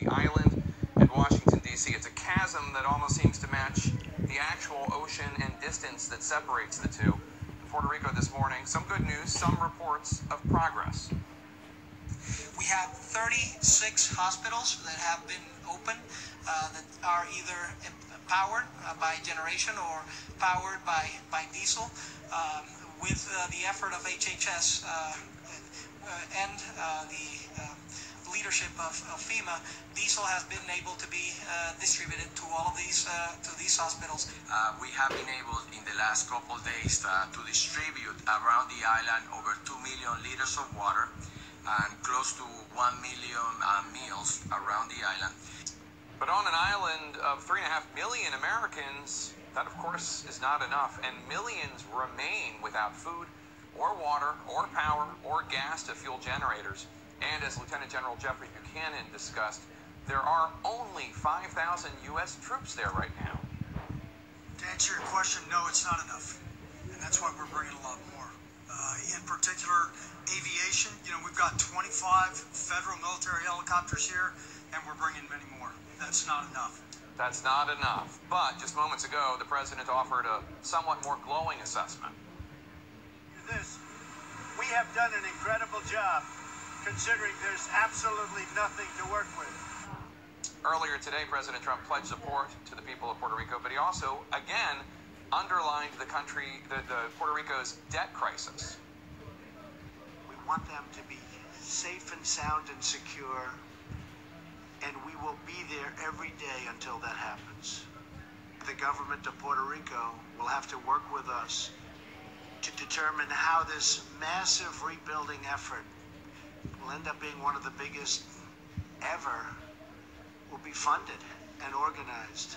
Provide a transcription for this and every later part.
The island at Washington, D.C. It's a chasm that almost seems to match the actual ocean and distance that separates the two. In Puerto Rico this morning, some good news, some reports of progress. We have 36 hospitals that have been open that are either powered by generation or powered by diesel. With the effort of HHS and the leadership of FEMA, diesel has been able to be distributed to all of these hospitals. We have been able in the last couple of days to distribute around the island over 2 million liters of water and close to 1 million meals around the island. But on an island of 3.5 million Americans, that of course is not enough, and millions remain without food or water or power or gas to fuel generators. And as Lieutenant General Jeffrey Buchanan discussed, there are only 5,000 U.S. troops there right now. To answer your question, no, it's not enough. And that's why we're bringing a lot more. In particular, aviation, we've got 25 federal military helicopters here, and we're bringing many more. That's not enough. That's not enough. But just moments ago, the president offered a somewhat more glowing assessment. We have done an incredible job, considering there's absolutely nothing to work with. Earlier today, President Trump pledged support to the people of Puerto Rico, but he also, again, underlined the Puerto Rico's debt crisis. We want them to be safe and sound and secure, and we will be there every day until that happens. The government of Puerto Rico will have to work with us to determine how this massive rebuilding effort will end up being one of the biggest ever, will be funded and organized,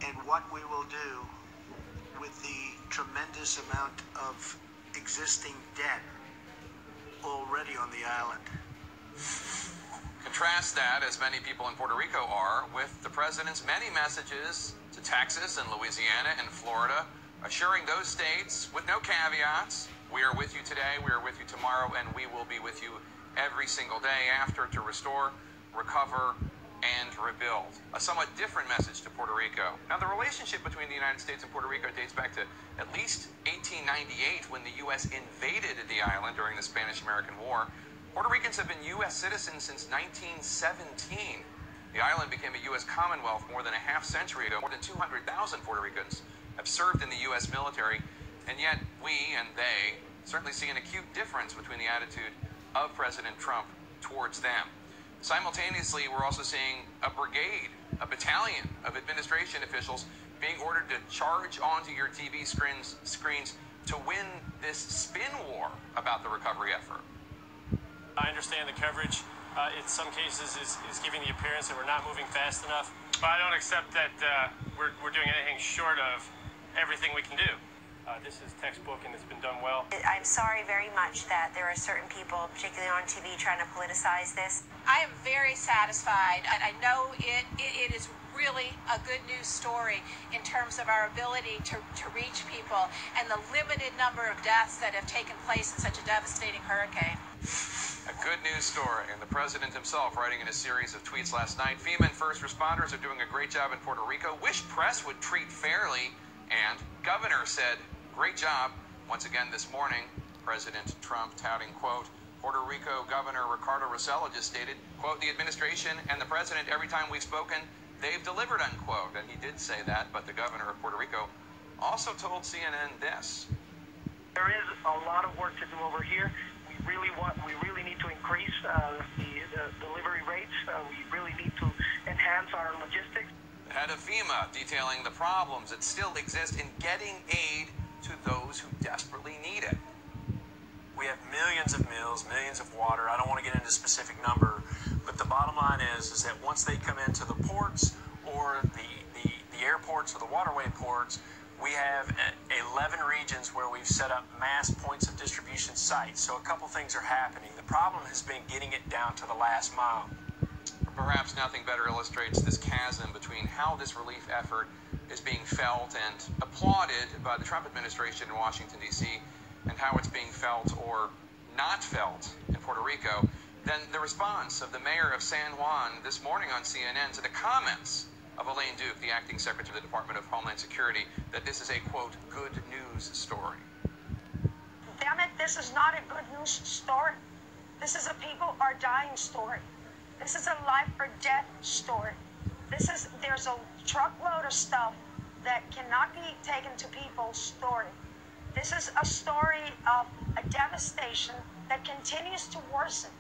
and what we will do with the tremendous amount of existing debt already on the island. Contrast that, as many people in Puerto Rico are, with the president's many messages to Texas and Louisiana and Florida, assuring those states, with no caveats, we are with you today, we are with you tomorrow, and we will be with you every single day after to restore, recover, and rebuild. A somewhat different message to Puerto Rico. Now, the relationship between the United States and Puerto Rico dates back to at least 1898, when the U.S. invaded the island during the Spanish-American War. Puerto Ricans have been U.S. citizens since 1917. The island became a U.S. Commonwealth more than a half century ago. More than 200,000 Puerto Ricans have served in the U.S. military, and yet we and they certainly see an acute difference between the attitude of President Trump towards them. Simultaneously, we're also seeing a brigade, a battalion of administration officials being ordered to charge onto your TV screens to win this spin war about the recovery effort. I understand the coverage in some cases is giving the appearance that we're not moving fast enough, but I don't accept that we're doing anything short of everything we can do. This is textbook and it's been done well. I'm sorry very much that there are certain people, particularly on TV, trying to politicize this. I am very satisfied. I know it is really a good news story in terms of our ability to reach people and the limited number of deaths that have taken place in such a devastating hurricane. A good news story, and the president himself writing in a series of tweets last night, FEMA and first responders are doing a great job in Puerto Rico. Wish press would treat fairly, and governor said, great job. Once again this morning, President Trump touting, quote, Puerto Rico Governor Ricardo Rossello just stated, quote, the administration and the president, every time we've spoken, they've delivered, unquote. And he did say that, but the governor of Puerto Rico also told CNN this. There is a lot of work to do over here. We really need to increase the delivery rates. We really need to enhance our logistics. The head of FEMA detailing the problems that still exist in getting aid to those who desperately need it. We have millions of meals, millions of water. I don't want to get into a specific number, but the bottom line is that once they come into the ports or the airports or the waterway ports, we have 11 regions where we've set up mass points of distribution sites. So a couple things are happening. The problem has been getting it down to the last mile. Perhaps nothing better illustrates this chasm between how this relief effort is being felt and applauded by the Trump administration in Washington, D.C., and how it's being felt or not felt in Puerto Rico. than the response of the mayor of San Juan this morning on CNN to the comments of Elaine Duke, the acting secretary of the Department of Homeland Security, that this is a, quote, good news story. Damn it, this is not a good news story. This is a people are dying story. This is a life or death story. There's a truckload of stuff that cannot be taken to people's story. This is a story of a devastation that continues to worsen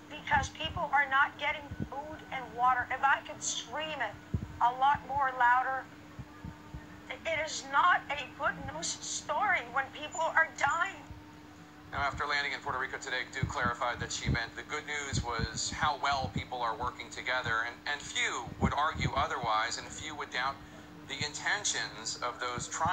because people are not getting food and water. If I could scream it a lot more louder, it is not a good news story when people are dying. Now, after landing in Puerto Rico today, Duke clarified that she meant the good news was how well people are working together, and few would argue otherwise, and few would doubt the intentions of those trying